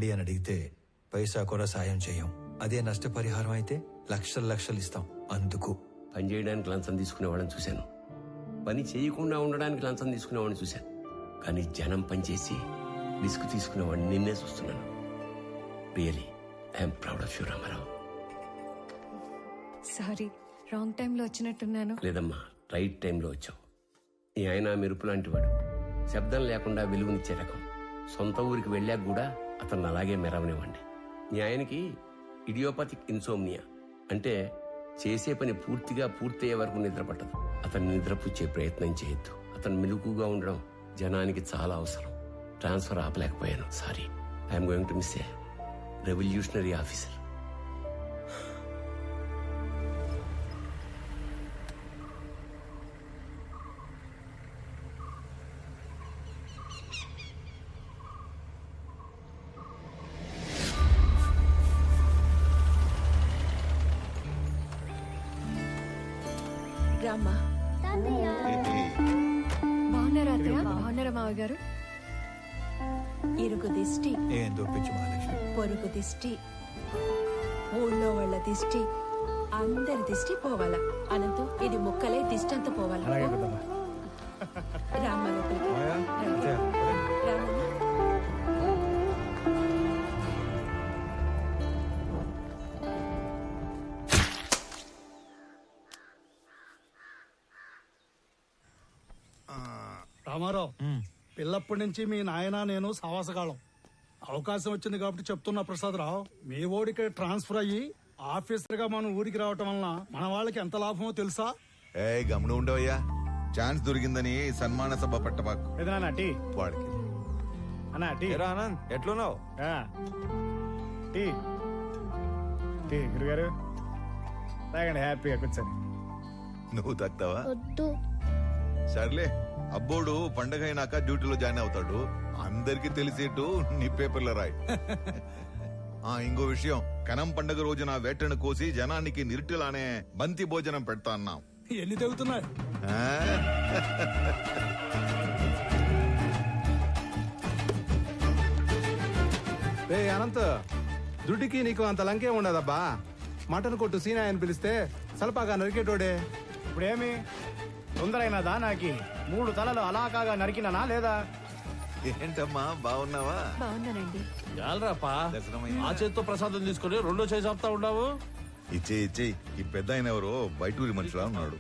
అని అడిగితే పైసా కూడా సాయం చేయం. అదే నష్టపరిహారం అయితే లక్షలు లక్షలు ఇస్తాం. అందుకు పని చేయడానికి లంచం తీసుకునేవాళ్ళని చూశాను, పని చేయకుండా ఉండడానికి లంచం తీసుకునేవాడిని చూశాను, కానీ జనం పనిచేసి రిస్క్ తీసుకునేవాడిని నిన్నే చూస్తున్నాను. Really I'm proud of you Ramarao. Sorry, wrong టైంలో వచ్చినట్టున్నాను. లేదమ్మా, రైట్ టైంలో వచ్చావు. ఈ ఆయన మెరుపు లాంటి వాడు, శబ్దం లేకుండా వెలుగునిచ్చే రకం. సొంత ఊరికి వెళ్ళాక కూడా అతను అలాగే మెరవనివ్వండి. ఈ ఆయనకి ఇడియోపతిక్ ఇన్సోమ్నియా అంటే చేసే పని పూర్తిగా పూర్తయ్యే వరకు నిద్ర పట్టదు. అతను నిద్రపుచ్చే ప్రయత్నం చేయొద్దు. అతను మెలుగుగా ఉండడం జనానికి చాలా అవసరం. ట్రాన్స్ఫర్ ఆపలేకపోయాను, sorry. I'm going to miss a revolutionary officer. రామ్మా. బాగున్నారా అత్తయ్య? బాగున్నారా మావయ్య గారు? ఇరుగు దిష్టి, ఏం దొప్పించు మహాలక్ష్మి. పొరుగు దిష్టి, ఊళ్ళో వాళ్ళ దిష్టి, అందరి దిష్టి పోవాలా. అనంతు ఇది ముక్కలే దిష్టి అంతా పోవాలా. రామ్మ లోపలికి రామ్మ. రామారావు, పిల్లప్పటి నుంచి మీ నాయన నేను సావాసగాళం. అవకాశం వచ్చింది కాబట్టి చెప్తున్నా ప్రసాదరావు, మీ ఓడికి ట్రాన్స్ఫర్ అయ్యి ఆఫీసర్ గా మనం ఊరికి రావటం వలన మన వాళ్ళకి ఎంత లాభమో తెలుసా? ఏ గమనం ఉండవయ్యా, ఛాన్స్ దొరికిందని సన్మాన సభ పట్టబాకు. వాడికి ఆనంద్ ఎట్లున్నావు? గురుగారు తాగండి, హ్యాపీగా కూర్చొని. నువ్వు తక్కువా? సర్లే, అబ్బోడు పండగ అయినాక డ్యూటీలో జాయిన్ అవుతాడు. అందరికి తెలిసేట్టు నీ పేపర్లో రాయి. ఇంకో విషయం, కనం పండగ రోజున వేటను కోసి జనానికి నిరుటిలానే బంతి భోజనం పెడతా అన్నాం. ఎన్ని తెగుతున్నాయి? అనంత్, దుడ్డికి నీకు అంత లంకే ఉండదబ్బా. మటన్ కొట్టు సీనా అని పిలిస్తే సలపాగా నరికేటోడే. ఇప్పుడేమి తొందరైనదా? నాకి 3 తలలు అలా కాగా నరికినానా లేదా? ఏంటమ్మా, బాగున్నావా? బాగున్నానండి. చాలరాపా, ఆ చేతితో ప్రసాదం తీసుకుని రెండో చేయి చెప్తా ఉన్నావు. ఇచ్చే ఈ పెద్ద ఆయన ఎవరో బయటూరి మనుషులా ఉన్నాడు.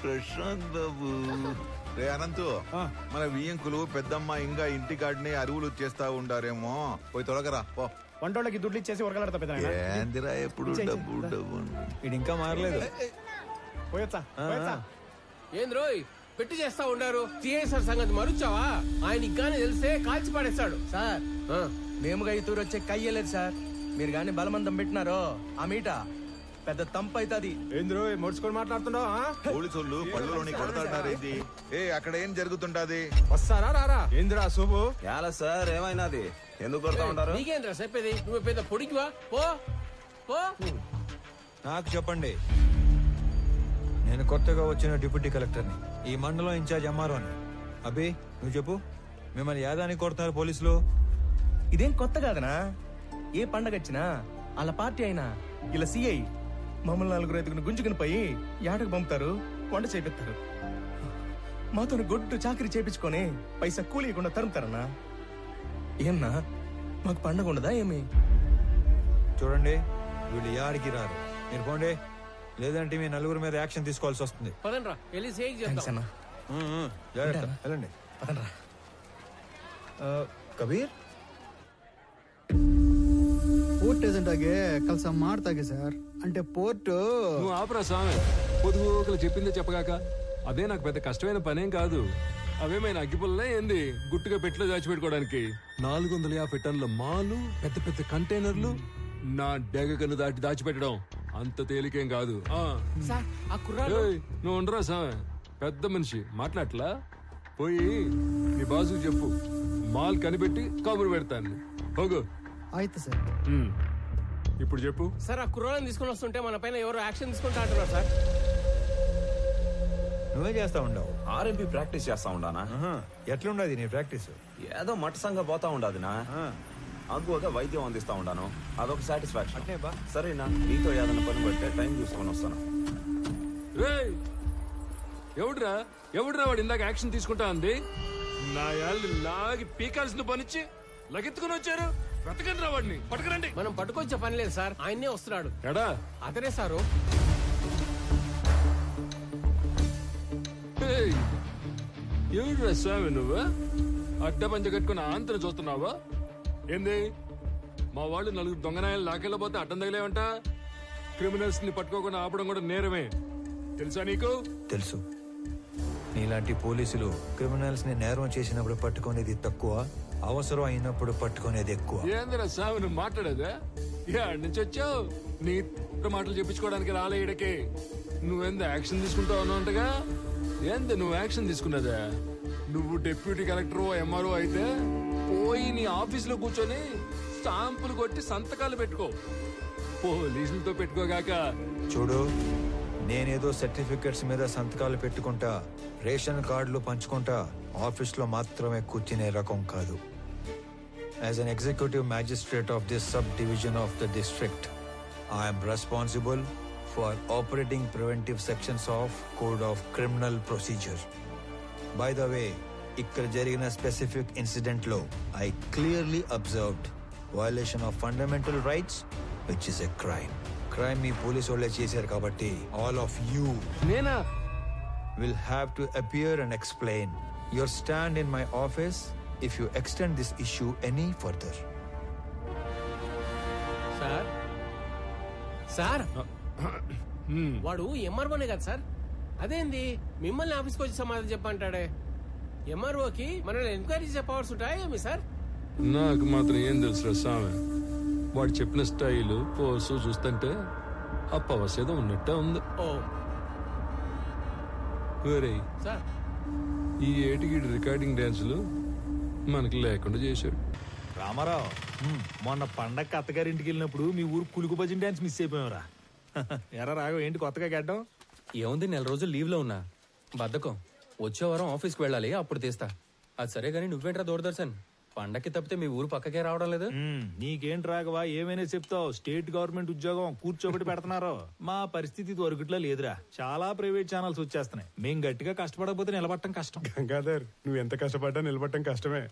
ప్రశాంత్ బాబు. రే అనంతు, మన వియ్యంకులు పెద్దమ్మ ఇంకా ఇంటికాడిని అరువులు చేస్తా ఉండారేమో, పోయి తొలగరా పో. వంటోళ్ళకి దుడ్లు ఇచ్చేసి ఉరకలాడతా పెద్ద. ఏందిరా ఎప్పుడు డబ్బు డబ్బు. ఇది ఇంకా మారలేదు. పోయొచ్చా? ఏం రోయ్ పెట్టి చేస్తా ఉండారు? సిఐసార్ సంగతి మరుచావా? ఆయన ఇంకానే తెలిస్తే కాల్చి పడేస్తాడు. సార్, మేముగా ఈ తూరు వచ్చే కయ్యలేదు సార్. మీరు గాని బలమందం పెట్టినారో ఆ మీట పెద్ద తంపు అవుతుంది. ఏంద్రో మొడుచుకొని మాట్లాడుతున్నావు? పోలీసులు పళ్ళులోని కొడతాడారేంది? అక్కడ ఏం జరుగుతుంటాది? వస్తారా రారా? ఏంద్రా శుభు? ఎలా సార్, ఏమైనాది? ఎందుకు కొడతా ఉంటారు? నీకేంద్రా చెప్పేది? నువ్వు పెద్ద పొడికివా? పో పో. నాకు చెప్పండి, నేను కొత్తగా వచ్చిన డిప్యూటీ కలెక్టర్ని, ఈ మండలం ఇన్ఛార్జ్ ఎంఆర్ఓని. అభి, నువ్వు చెప్పు, మిమ్మల్ని యాదానికి కొడుతున్నారు పోలీసులు? ఇదేం కొత్త కాదనా? ఏ పండగ వచ్చినా వాళ్ళ పార్టీ అయినా ఇలా సిఐ మమ్మల్ని 4 ఐదుగురు గుంజుకుని పోయి యాడకు పంపుతారు, వంట చేపిస్తారు. మాతో గొడ్డు చాకరీ చేపించుకొని పైసా కూలీయకుండా తరుముతారన్నా. ఏమన్నా మాకు పండగ ఉండదా ఏమి? చూడండి, వీళ్ళు యాడికి రారు. మీరు పోండి, లేదంటే మీ నలుగురు మీద యాక్షన్ తీసుకోవాల్సి వస్తుంది. పదండ్రా, వెళ్ళి సేక్ చేద్దాం. జాగ్రత్త, వెళ్ళండి. ಕಬೀರ್, ಪೋರ್ಟ್ ಏಜೆಂಟ್ ಆಗಿ ಕೆಲಸ ಮಾಡ್ತಾಗೆ ಸರ್. అంటే పోర్టు నువ్వు ఆపరా స్వామి, పొదుగుకలు చెప్పిందే చెప్పగాక. అదే నాకు పెద్ద కష్టమైన పనేం కాదు. అవేమైనా అగ్గిపుల్లే ఏంది గుట్టుగా పెట్టిలో దాచిపెట్టుకోవడానికి? 450 టన్నుల మాలు, పెద్ద పెద్ద కంటైనర్లు నా డెగకను దాటి దాచిపెట్టడం అంత తేలికేం కాదు. నువ్వు ఉండరా సామె, పెద్ద మనిషి మాట్లాడలా. పోయి నీ బాసుకు చెప్పు, మాల్ కనిపెట్టి కబురు పెడతాను. పోగు. ఆಯ್ತು సార్. ఇప్పుడు చెప్పు సార్. ఆ కుర్రాళ్ళని తీసుకుని వస్తుంటే మన పైన ఎవరు యాక్షన్ తీసుకుంటా అంటున్నారు సార్. నువ్వే చేస్తా ఉండవు? ఆర్ఎంపీ ప్రాక్టీస్ చేస్తా ఉండానా? ఎట్లుండదు నీ ప్రాక్టీస్? ఏదో మట్టసంగా పోతా ఉండదునా అగ్గువగా వైద్యం అందిస్తా ఉండాను అదొక సాటిస్ఫాక్షన్ అట్నే బా. సరేనా నీతో ఏదైనా పని పడితే టైం చూసుకొని వస్తాను. రేయ్ ఎవడ్రా వాడు ఇందాక యాక్షన్ తీసుకుంటా అంది నా యాళ్ళు లాగి పీకాల్సిన పనిచ్చి లగెత్తుకుని వచ్చారు. వెతకండి రా వాడిని, పట్టుకురండి. మనం పట్టుకొచ్చే పని లేదు సార్, ఆయన్నే వస్తున్నాడు. ఎడా అతనే సారు. ఎవడ్రా స్వామి నువ్వు అడ్డ పంచ కట్టుకుని ఆంతరం చూస్తున్నావా ఏంది? మా వాళ్ళు నలుగురు దొంగనాయాలు లాకెళ్ళబోతే అడ్డం తగిలేవంట. క్రిమినల్స్ ని పట్టుకోకుండా ఆపడం కూడా నేరమే, తెలుసా నీకు? తెలుసు. నీలాంటి పోలీసులు క్రిమినల్స్ ని నేరం చేసినప్పుడు పట్టుకునేది తక్కువ, అవసరం అయినప్పుడు పట్టుకునేది ఎక్కువ. ఏందిరా స్వామి నువ్వు మాట్లాడేదా? యాడ్ నుంచి వచ్చావు? నీ మాటలు చెప్పించుకోవడానికి రాలే ఈడకి. నువ్వెంత యాక్షన్ తీసుకుంటావు అన్నట్టుగా. ఏంది నువ్వు యాక్షన్ తీసుకున్నదా? నువ్వు డిప్యూటీ కలెక్టర్ ఎంఆర్ఓ అయితే పోయి నీ ఆఫీసులో కూర్చొని స్టాంపులు కొట్టి సంతకాలు పెట్టుకో, పోలీసులతో పెట్టుకోగాక. చూడు, నేనేదో సర్టిఫికెట్స్ మీద సంతకాలు పెట్టుకుంటా, రేషన్ కార్డులు పంచుకుంటా ఆఫీస్లో మాత్రమే కూర్చునే రకం కాదు. As an executive magistrate of this sub division of the district, I'm responsible for operating preventive sections of code of criminal procedure. By the way, ఇక్కడ జరిగిన స్పెసిఫిక్ ఇన్సిడెంట్ లో I clearly observed violation of fundamental rights which is a crime. Crime me police వాళ్ళే చేశారు కాబట్టి all of you నేనా will have to appear and explain your stand in my office if you extend this issue any further. Sir sir వాడు ఎంఆర్ఓనే కదా sir? అదేంది మిమ్మల్ని ఆఫీస్కి వచ్చి సమాధానం చెప్పంటాడే? ఎంఆర్ఓకి మనల్ని ఎంక్వైరీ చేసే పవర్స్ ఉంటాయేమి సార్? నాకు మాత్రం ఏం తెలుసు స్వామి. వాడు చెప్పిన స్టైలు పోసు చూస్తుంటే ఆ పవర్స్ ఏదో ఉన్నట్టే ఉంది. ఓ ఒరేయ్, సార్ ఈ ఏటికి రికార్డింగ్ డాన్సులు మనకి లేకుండా చేశాడు. రామారావు, మొన్న పండగ అత్తగారింటికి వెళ్ళినప్పుడు మీ ఊరు కులుకు భజన డాన్స్ మిస్ అయిపోయావురా. ఎరా రాఘవ, ఏంటి కొత్తగా గడ్డం? ఏముంది, 4 రోజులు లీవ్ లో ఉన్నా. బద్ధకం. వచ్చే వారం ఆఫీస్కి వెళ్ళాలి, అప్పుడు తీస్తా. అది సరే గానీ నువ్వేంట్రా దూరదర్శన్ పండక్కి తప్పితే మీ ఊరు పక్కకే రావడం లేదు? నీకేంటి రాఘవ, ఏమైనా చెప్తావు? స్టేట్ గవర్నమెంట్ ఉద్యోగం కూర్చోబెట్టి పెడుతున్నారు. మా పరిస్థితి దొరకట్లో లేదురా. చాలా ప్రైవేట్ ఛానల్స్ వచ్చేస్తున్నాయి. మేం గట్టిగా కష్టపడకపోతే నిలబడటం కష్టం. గంగాధర్, నువ్వు ఎంత కష్టపడ్డా నిలబడటం కష్టమే.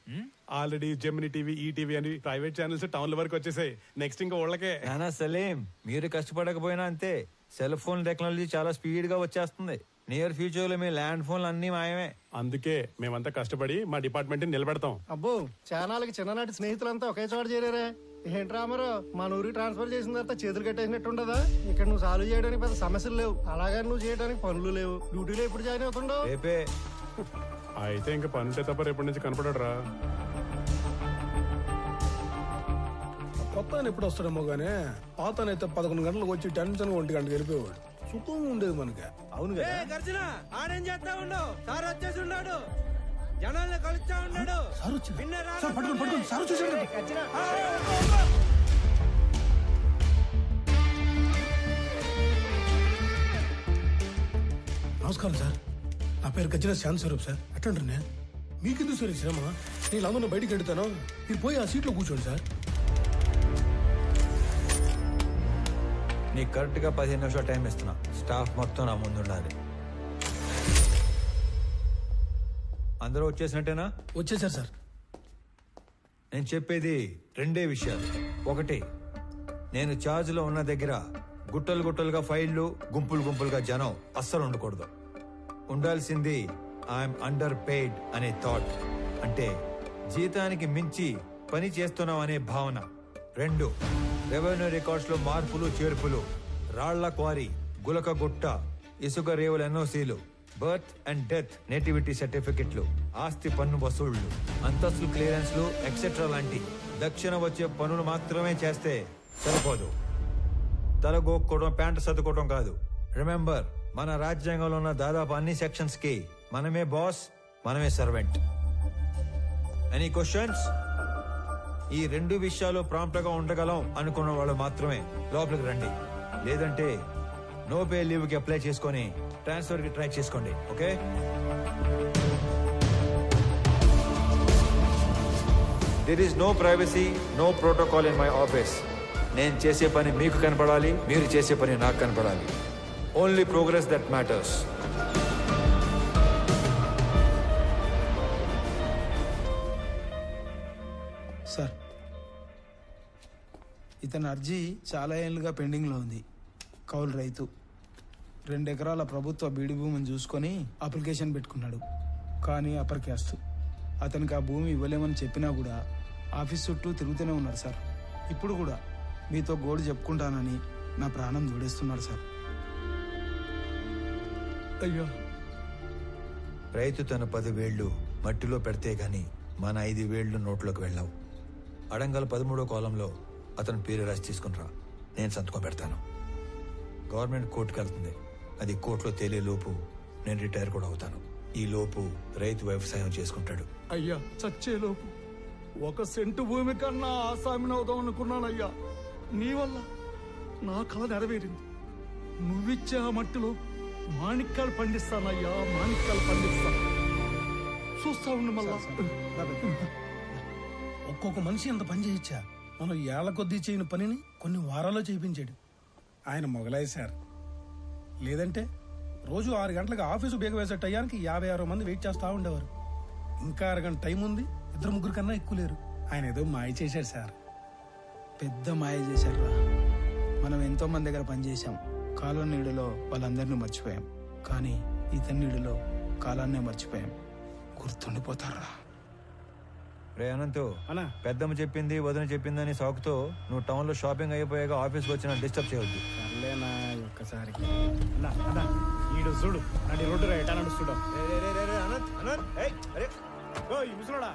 ఆల్రెడీ జెమిని టీవీ, ఈటీవీ అని ప్రైవేట్ ఛానల్స్ టౌన్ల వరకు వచ్చేసాయి. నెక్స్ట్ ఇంకా ఊళ్ళకే. నానా సలీం, మీరు కష్టపడకపోయినా అంతే. సెల్ ఫోన్ టెక్నాలజీ చాలా స్పీడ్ గా వచ్చేస్తుంది. నియర్ ఫ్యూచర్ లో మీ ల్యాండ్ ఫోన్లు అన్ని మాయమే. అందుకే మేమంతా కష్టపడి మా డిపార్ట్మెంట్ నిలబెడతాం. అబ్బో, చానాలకి చిన్ననాటి స్నేహితులంతా ఒకే చోట చేరారే. ఏంటి రామారావు, మన ఊరికి ట్రాన్స్ఫర్ చేసిన తర్వాత చేతులు కట్టేసినట్టు ఉండదా? ఇక్కడ నువ్వు సాల్వ్ చేయడానికి పెద్ద సమస్యలు లేవు, అలాగని నువ్వు చేయడానికి పనులు లేవు. డ్యూటీలో ఎప్పుడు జాయిన్ అవుతుండవు? రేపే. అయితే ఇంకా పని ఉంటే తప్ప రేపటి నుంచి కనపడరా. కొత్త ఎప్పుడు వస్తాడేమో గానీ పాతనైతే 11 గంటలకు వచ్చి టెన్షన్ 1 గంటకు వెళ్ళిపోయాడు. సుఖంగా ఉండేది మనకి. అవును కదా. గర్జన ఆడేం చేస్తా ఉండు, సార్ వచ్చేసి ఉన్నాడు, జనాల్ని కలుస్తా ఉన్నాడు. నమస్కారం సార్, నా పేరు గజ్జన శాంతి స్వరూప్ సార్. ఎట్లంటారు మీకెందుకు సార్ శ్రమ? నేను అందరూ బయటికి వెళ్తాను, మీరు పోయి ఆ సీట్లో కూర్చోండి సార్. నీకు కరెక్ట్ గా 15 నిమిషాలు టైం ఇస్తున్నా. స్టాఫ్ మొత్తం నా ముందు ఉండాలి. అందరూ వచ్చేసినట్టేనా? వచ్చేసారు సార్. నేను చెప్పేది 2 విషయాలు. ఒకటి, నేను ఛార్జ్ లో ఉన్న దగ్గర గుట్టలు గుట్టలుగా ఫైళ్లు, గుంపులు గుంపులుగా జనం అస్సలు ఉండకూడదు. ఉండాల్సింది ఐఎమ్ అండర్ పెయిడ్ అనే థాట్, అంటే జీతానికి మించి పని చేస్తున్నాం అనే భావన. 2, రెవెన్యూ రికార్డ్స్ లో మార్పులు చేర్పులు, రాళ్ల క్వారీ, గులక గుట్ట, ఇసుక రేవుల ఎన్ఓసీలు, బర్త్ అండ్ డెత్ నేటివిటీ సర్టిఫికెట్లు, ఆస్తి పన్ను వసూళ్లు, అంతస్తులు క్లియరెన్స్లు ఎక్సెట్రా లాంటి దక్షిణ వచ్చే పనులు మాత్రమే చేస్తే సరిపోదు. తలగోక్కోవడం, ప్యాంటు సర్దుకోవడం కాదు. రిమెంబర్, మన రాజ్యాంగంలో ఉన్న దాదాపు అన్ని సెక్షన్స్ కి మనమే బాస్, మనమే సర్వెంట్. Any questions? ఈ 2 విషయాలు ప్రాంప్ట్ గా ఉండగలం అనుకున్న వాళ్ళు మాత్రమే లోపలికి రండి. లేదంటే నో పే లీవ్ కి అప్లై చేసుకొని ట్రాన్స్ఫర్ కి ట్రై చేసుకోండి. Okay? There is no privacy, no protocol in my office. నేను చేసే పని మీకు కనపడాలి, మీరు చేసే పని నాకు కనపడాలి. Only progress that matters. Sir, ఇతని అర్జీ చాలా ఏళ్ళుగా పెండింగ్లో ఉంది. కౌలు రైతు 2 ఎకరాల ప్రభుత్వ బీడు భూమిని చూసుకొని అప్లికేషన్ పెట్టుకున్నాడు. కానీ అప్పర్ క్యాస్ట్. అతనికి ఆ భూమి ఇవ్వలేమని చెప్పినా కూడా ఆఫీస్ చుట్టూ తిరుగుతూనే ఉన్నాడు సార్. ఇప్పుడు కూడా మీతో గోడు చెప్పుకుంటానని నా ప్రాణం జోడేస్తున్నాడు సార్. అయ్యో, రైతు తన 10 వేళ్లు మట్టిలో పెడితే గాని మన 5 వేళ్లు నోట్లోకి వెళ్ళావు. అడంగల్ 13వ కాలంలో అతని పేరు రాసి తీసుకునిరా, నేను సంతకం పెడతాను. గవర్నమెంట్ కోర్టుకు వెళ్తుంది. అది కోర్టులో తేలే లోపు నేను రిటైర్ కూడా అవుతాను. ఈ లోపు రైతు వ్యవసాయం చేసుకుంటాడు. అయ్యా, చచ్చేలోపు 1 సెంటు భూమి కన్నా ఆసామిని అవుదాం అనుకున్నానయ్యా. నీ వల్ల నా కళ నెరవేరింది. నువ్విచ్చే ఆ మట్టిలో మాణిక్యాలు పండిస్తానయ్యా, మాణిక్యాలు పండిస్తాను. చూస్తా ఉండు మళ్ళా. ఒక్కొక్క మనిషి ఎంత పని చేయొచ్చా? మనం ఏళ్ల కొద్దీ చేయని పనిని కొన్ని వారాల్లో చేయించాడు. ఆయన మొగలాయి సార్. లేదంటే రోజు 6 గంటలకు ఆఫీసు బేగ వేసే టయానికి 56 మంది వెయిట్ చేస్తా ఉండేవారు. ఇంకా అరగంట టైం ఉంది, 2-3 కన్నా ఎక్కువ లేరు. ఆయన ఏదో మాయ చేశాడు సార్. పెద్ద మాయ చేశారా? మనం ఎంతో మంది దగ్గర పనిచేశాం. కాలం నీడలో వాళ్ళందరినీ మర్చిపోయాం. కానీ ఇతని నీడలో కాలాన్నే మర్చిపోయాం. గుర్తుండిపోతారా? రే అనంతు, పెద్దమ్మ చెప్పింది వదిన చెప్పిందని సాకుతో నువ్వు టౌన్ లో షాపింగ్ అయిపోయాక ఆఫీస్కి వచ్చిన డిస్టర్బ్ చేయవద్దు. సర్లేనా, ఒక్కసారి ఈడు చూడు, నడి రోడ్డు ఎటా నడుస్తుడా. ముసలోడా,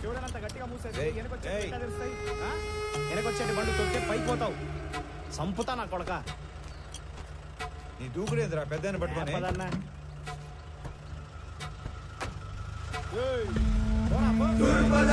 చూడనంత గట్టిగా మూసేది వెనకొచ్చేటి బండు తొక్కే పైకి పోతావు. సంపుతా నా కొడక. నీ దూకుడేంద్రా పెద్ద పట్టుకొని. దుర్పద